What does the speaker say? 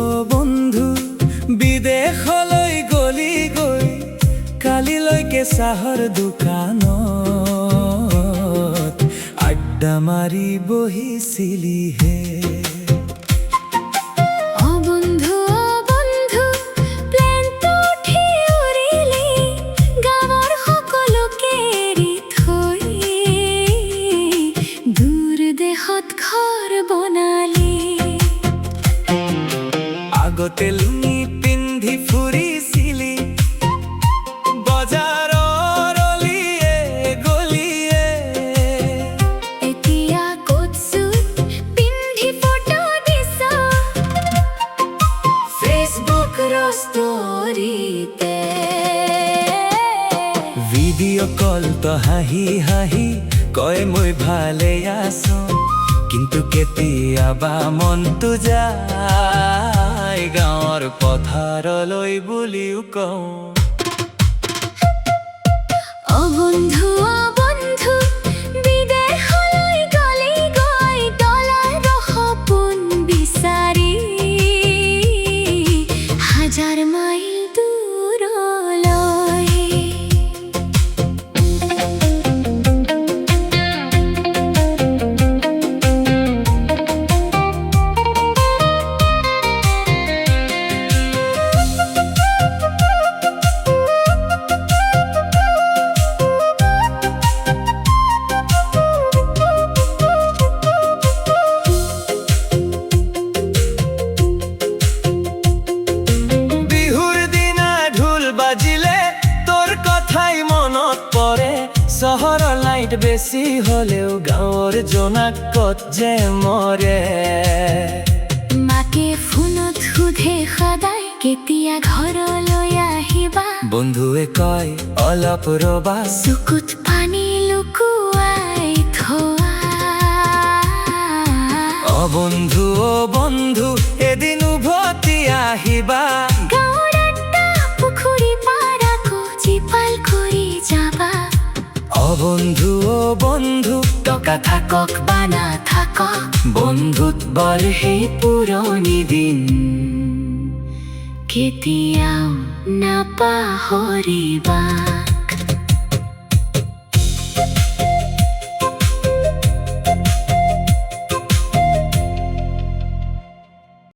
ও বন্ধু বিদেশলৈ গলি গৈ কালিলৈকে চাহৰ দোকানত আড্ডা মাৰি বহিছিলিহে। আগতে লুঙি পিন্ধি ফুৰিছিলি বজাৰৰ অলিয়ে গলিয়ে, এতিয়া কোট চুট পিন্ধি ফটো দিছ ফেচবুকৰ ষ্টৰীতে। ভিডিঅ' কলত হাঁহি হাঁহি কয় মই ভালে আছো, কিন্তু কেতিয়াবা মনটো যায় গাঁৱৰ পথাৰলৈ বুলিও কওঁ। অ বন্ধু বিদেশলৈ গলি গৈ ডলাৰ সপোন বিচাৰি হাজাৰ মাইল দূৰলৈ। চহৰৰ লাইট বেছি হলেও গাঁৱৰ জোনাকত যে মৰে। মাকে ফোনত সোধে সদায় কেতিয়া ঘৰলৈ আহিবা, বন্ধুৱে কয় অলপ ৰবা, চকুত পানী লুকুৱাই থোৱা। অ বন্ধু এদিন উভতি আহিবা, গাঁৱৰ আড্ডা পুখুৰী পাৰ আকৌ জীপাল কৰি যাবা। অ বন্ধু টকা থাকক বা নাথাকক বন্ধুত বৰ সেই পুৰণি দিন কেতিয়াও নাপাহৰিবা।